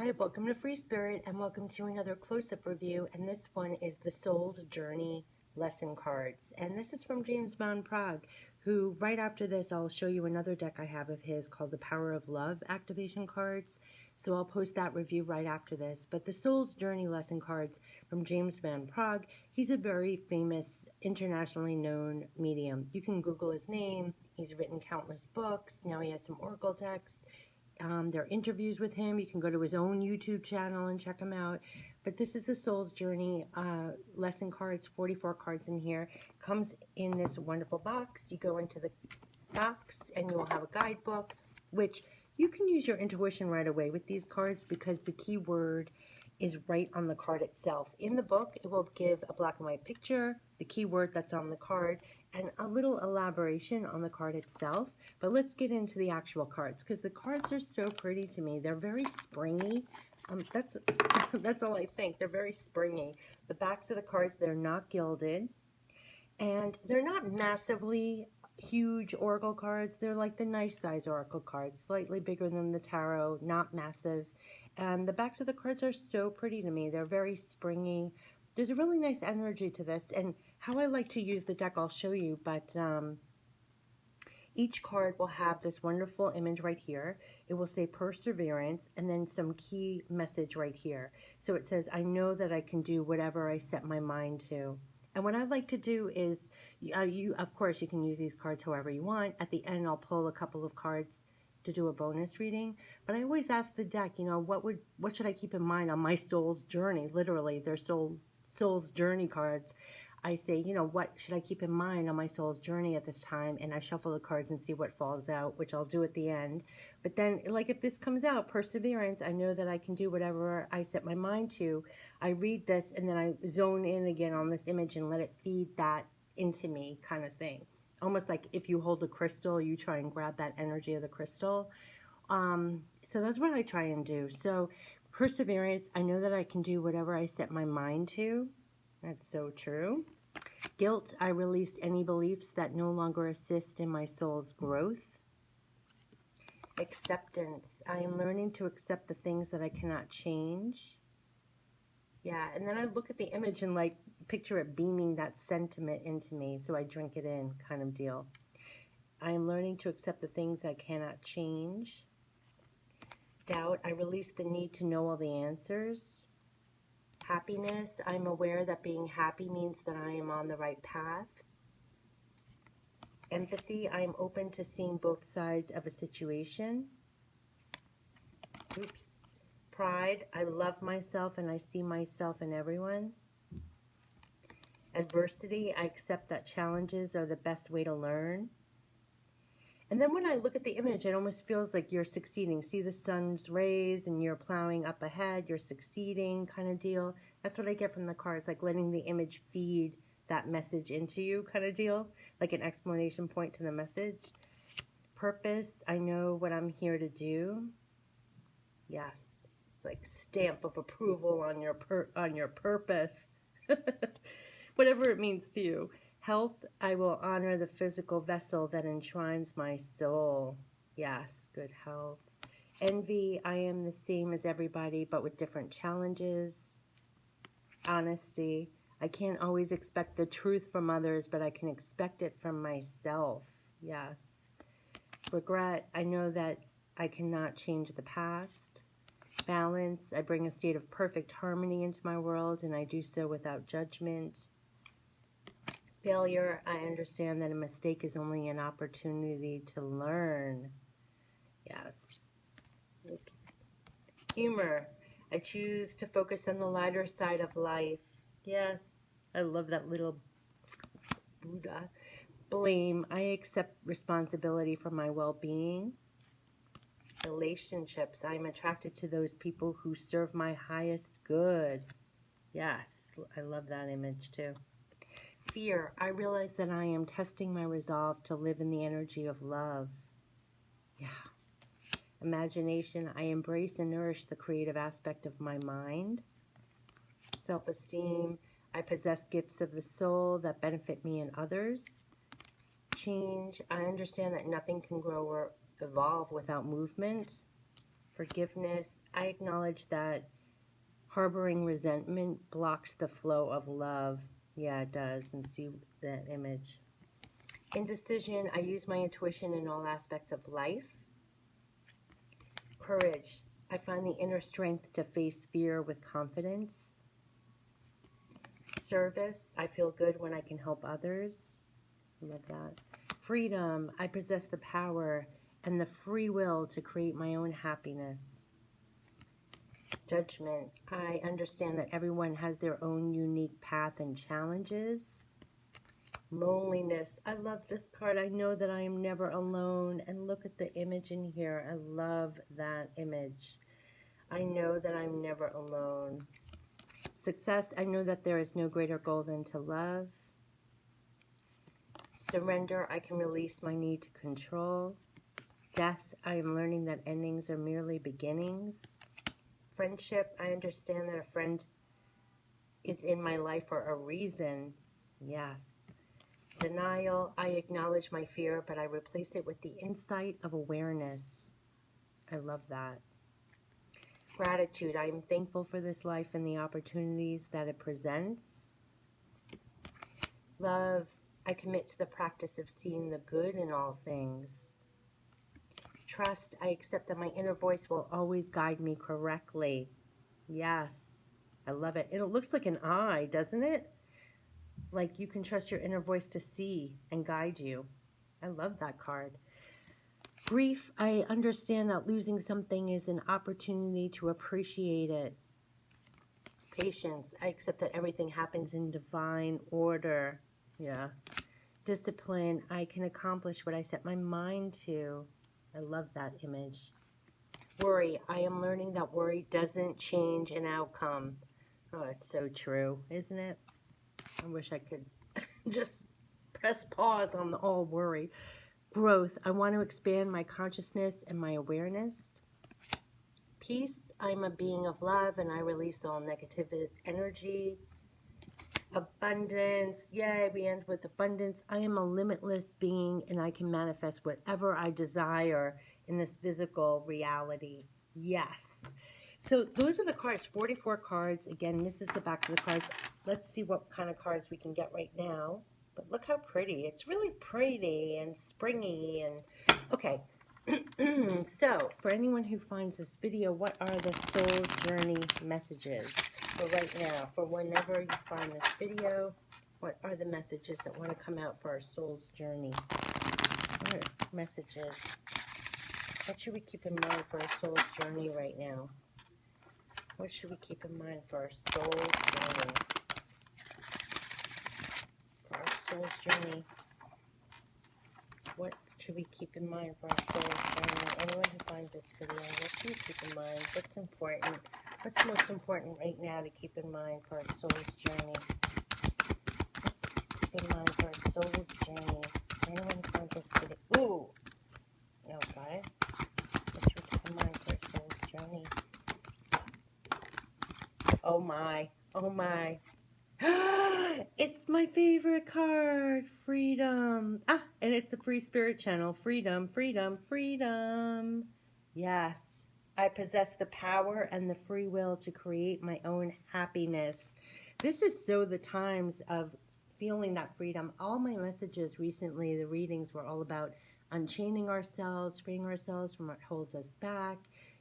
Hi, welcome to Free Spirit and welcome to another close-up review, and this one is the Soul's Journey lesson cards, and this is from James Van Praagh, who right after this I'll show you another deck I have of his called the Power of Love activation cards, so I'll post that review right after this. But the Soul's Journey lesson cards from James Van Praagh, he's a very famous, internationally known medium. You can Google his name. He's written countless books. Now he has some oracle decks. There are interviews with him. You can go to his own YouTube channel and check him out. But this is the Soul's Journey lesson cards, 44 cards in here. Comes in this wonderful box. You go into the box and you will have a guidebook, which you can use your intuition right away with these cards because the key word is right on the card itself. In the book, it will give a black and white picture, the key word that's on the card, and a little elaboration on the card itself. But let's get into the actual cards because the cards are so pretty to me. They're very springy. That's all I think. They're very springy. The backs of the cards, they're not gilded, and they're not massively huge oracle cards. They're like the nice size oracle cards, slightly bigger than the tarot, not massive. And the backs of the cards are so pretty to me. They're very springy. There's a really nice energy to this, and how I like to use the deck I'll show you, but each card will have this wonderful image right here. It will say perseverance and then some key message right here. So it says, I know that I can do whatever I set my mind to. And what I'd like to do is, of course, you can use these cards however you want. At the end, I'll pull a couple of cards to do a bonus reading. But I always ask the deck, what should I keep in mind on my soul's journey? Literally, they're soul's journey cards. I say, what should I keep in mind on my soul's journey at this time? And I shuffle the cards and see what falls out, which I'll do at the end. But then, like if this comes out, perseverance, I know that I can do whatever I set my mind to. I read this and then I zone in again on this image and let it feed that into me, kind of thing. Almost like if you hold a crystal, you try and grab that energy of the crystal. So that's what I try and do. So perseverance, I know that I can do whatever I set my mind to. That's so true. Guilt, I release any beliefs that no longer assist in my soul's growth. Acceptance, I am learning to accept the things that I cannot change. Yeah, and then I look at the image and like picture it beaming that sentiment into me, so I drink it in, kind of deal. I am learning to accept the things I cannot change. Doubt, I release the need to know all the answers. Happiness, I'm aware that being happy means that I am on the right path. Empathy, I'm open to seeing both sides of a situation. Oops. Pride, I love myself and I see myself in everyone. Adversity, I accept that challenges are the best way to learn. And then when I look at the image, it almost feels like you're succeeding. See the sun's rays and you're plowing up ahead, you're succeeding kind of deal. That's what I get from the cards, like letting the image feed that message into you kind of deal, like an exclamation point to the message. Purpose, I know what I'm here to do. Yes, it's like stamp of approval on your purpose. Whatever it means to you. Health, I will honor the physical vessel that enshrines my soul. Yes, good health. Envy, I am the same as everybody, but with different challenges. Honesty, I can't always expect the truth from others, but I can expect it from myself. Yes. Regret, I know that I cannot change the past. Balance, I bring a state of perfect harmony into my world, and I do so without judgment. Failure, I understand that a mistake is only an opportunity to learn. Yes. Oops. Humor, I choose to focus on the lighter side of life. Yes, I love that little Buddha. Blame, I accept responsibility for my well-being. Relationships, I'm attracted to those people who serve my highest good. Yes, I love that image too. Fear, I realize that I am testing my resolve to live in the energy of love. Yeah. Imagination, I embrace and nourish the creative aspect of my mind. Self-esteem, I possess gifts of the soul that benefit me and others. Change, I understand that nothing can grow or evolve without movement. Forgiveness, I acknowledge that harboring resentment blocks the flow of love. Yeah, it does. And see that image. Indecision, I use my intuition in all aspects of life. Courage, I find the inner strength to face fear with confidence. Service, I feel good when I can help others. I love that. Freedom, I possess the power and the free will to create my own happiness. Judgment, I understand that everyone has their own unique path and challenges. Loneliness, I love this card. I know that I am never alone. And look at the image in here. I love that image. I know that I'm never alone. Success, I know that there is no greater goal than to love. Surrender, I can release my need to control. Death, I am learning that endings are merely beginnings. Friendship, I understand that a friend is in my life for a reason. Yes. Denial, I acknowledge my fear, but I replace it with the insight of awareness. I love that. Gratitude, I am thankful for this life and the opportunities that it presents. Love, I commit to the practice of seeing the good in all things. Trust, I accept that my inner voice will always guide me correctly. Yes, I love it. It looks like an eye, doesn't it? Like you can trust your inner voice to see and guide you. I love that card. Grief, I understand that losing something is an opportunity to appreciate it. Patience, I accept that everything happens in divine order. Yeah. Discipline, I can accomplish what I set my mind to. I love that image. Worry, I am learning that worry doesn't change an outcome. Oh, it's so true, isn't it? I wish I could just press pause on all worry. Growth, I want to expand my consciousness and my awareness. Peace, I'm a being of love and I release all negative energy. Abundance, yay, we end with abundance. I am a limitless being and I can manifest whatever I desire in this physical reality. Yes. So those are the cards, 44 cards. Again, this is the back of the cards. Let's see what kind of cards we can get right now. But look how pretty. It's really pretty and springy. And okay. So for anyone who finds this video, what are the soul journey messages for right now? For whenever you find this video, what are the messages that want to come out for our soul's journey? What are messages? What should we keep in mind for our soul's journey right now? What should we keep in mind for our soul's journey? For our soul's journey, what should we keep in mind for our soul's journey? Anyone who finds this video, what should we keep in mind? What's important? What's most important right now to keep in mind for our soul's journey? Let's keep in mind for our soul's journey. Anyone who finds this video, ooh, okay. What should we keep in mind for our soul's journey? Oh my, oh my. It's my favorite card, freedom. And it's the Free Spirit channel, freedom, freedom, freedom. Yes, I possess the power and the free will to create my own happiness. This is so the times of feeling that freedom. All my messages recently, the readings were all about unchaining ourselves, freeing ourselves from what holds us back.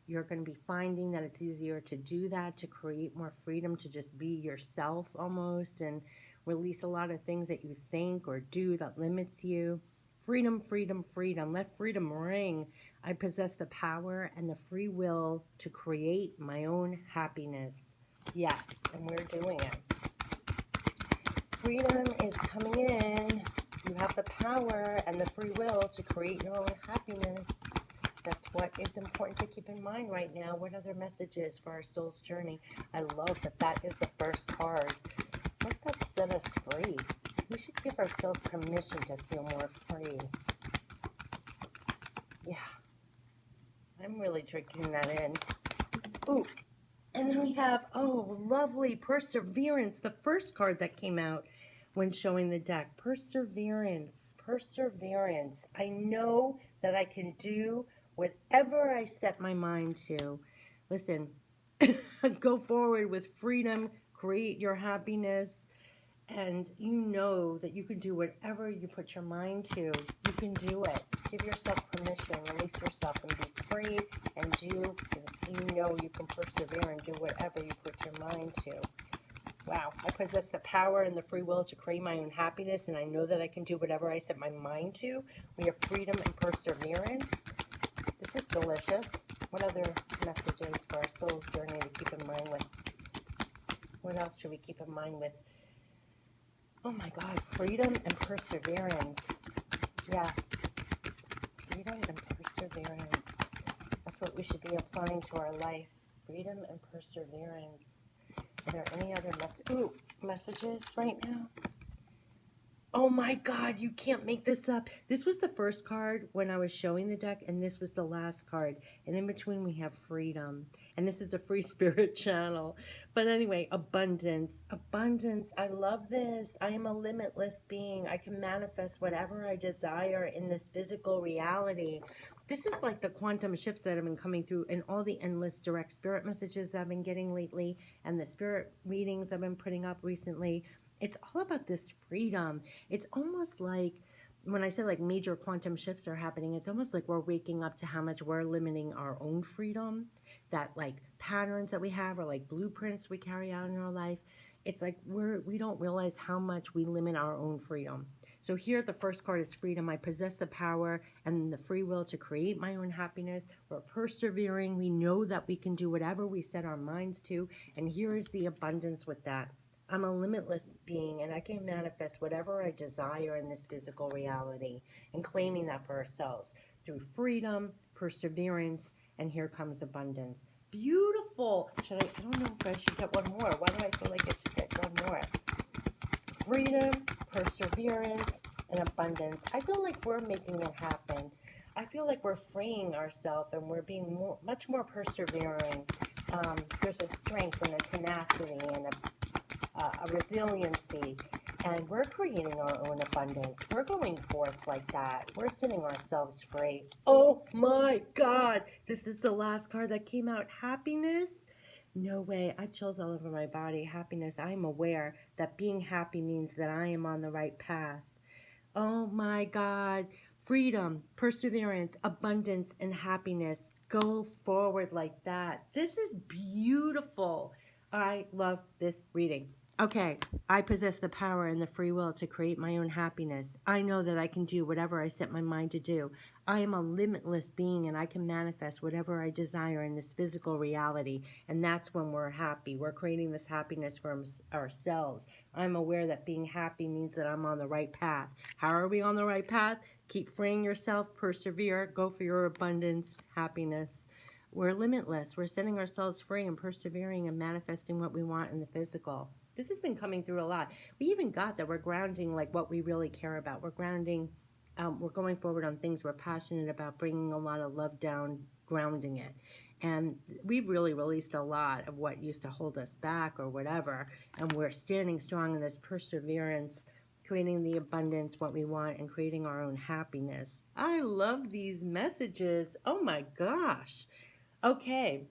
You're going to be finding that it's easier to do that, to create more freedom, to just be yourself almost, and release a lot of things that you think or do that limits you. Freedom, freedom, freedom. Let freedom ring. I possess the power and the free will to create my own happiness. Yes, and we're doing it. Freedom is coming in. You have the power and the free will to create your own happiness. That's what is important to keep in mind right now. What other messages for our soul's journey? I love that that is the first card. Let that set us free. We should give ourselves permission to feel more free. Yeah. I'm really drinking that in. Ooh. And then we have, oh, lovely Perseverance. The first card that came out when showing the deck. Perseverance. Perseverance. I know that I can do whatever I set my mind to. Listen, go forward with freedom, create your happiness, and you know that you can do whatever you put your mind to. You can do it. Give yourself permission, release yourself, and be free. And you know you can persevere and do whatever you put your mind to. Wow, I possess the power and the free will to create my own happiness, and I know that I can do whatever I set my mind to. We have freedom and perseverance. This is delicious. What other messages for our soul's journey to keep in mind with? What else should we keep in mind with? Oh my God, freedom and perseverance. Yes, freedom and perseverance. That's what we should be applying to our life. Freedom and perseverance. Are there any other messages right now? Oh my God, you can't make this up. This was the first card when I was showing the deck, and this was the last card. And in between we have freedom. And this is a free spirit channel. But anyway, abundance. Abundance. I love this. I am a limitless being. I can manifest whatever I desire in this physical reality. This is like the quantum shifts that have been coming through and all the endless direct spirit messages I've been getting lately and the spirit readings I've been putting up recently. It's all about this freedom. It's almost like when I say like major quantum shifts are happening, it's almost like we're waking up to how much we're limiting our own freedom, that like patterns that we have or like blueprints we carry out in our life. It's like we don't realize how much we limit our own freedom. So here the first card is freedom. I possess the power and the free will to create my own happiness. We're persevering. We know that we can do whatever we set our minds to. And here is the abundance with that. I'm a limitless being and I can manifest whatever I desire in this physical reality, and claiming that for ourselves through freedom, perseverance, and here comes abundance. Beautiful. I don't know if I should get one more. Why do I feel like I should get one more? Freedom, perseverance, and abundance. I feel like we're making it happen. I feel like we're freeing ourselves and we're being much more persevering. There's a strength and a tenacity and a resiliency, and we're creating our own abundance. We're going forth like that. We're setting ourselves free. Oh my God, this is the last card that came out. Happiness. No way. I chills all over my body. Happiness. I'm aware that being happy means that I am on the right path. Oh my God. Freedom, perseverance, abundance, and happiness. Go forward like that. This is beautiful. I love this reading. Okay, I possess the power and the free will to create my own happiness. I know that I can do whatever I set my mind to do. I am a limitless being and I can manifest whatever I desire in this physical reality. And that's when we're happy. We're creating this happiness for ourselves. I'm aware that being happy means that I'm on the right path. How are we on the right path? Keep freeing yourself, persevere, go for your abundance, happiness. We're limitless. We're setting ourselves free and persevering and manifesting what we want in the physical. This has been coming through a lot. We even got that we're grounding like what we really care about. We're grounding, we're going forward on things we're passionate about, bringing a lot of love down, grounding it. And we've really released a lot of what used to hold us back or whatever. And we're standing strong in this perseverance, creating the abundance, what we want, and creating our own happiness. I love these messages. Oh my gosh. Okay.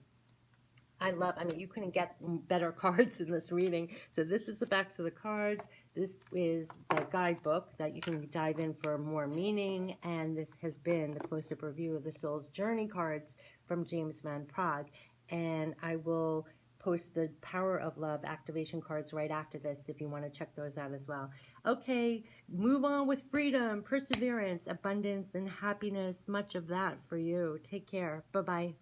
I mean, you couldn't get better cards in this reading. So this is the backs of the cards. This is the guidebook that you can dive in for more meaning. And this has been the close-up review of the Soul's Journey cards from James Van Praagh. And I will post the Power of Love activation cards right after this if you want to check those out as well. Okay, move on with freedom, perseverance, abundance, and happiness. Much of that for you. Take care. Bye-bye.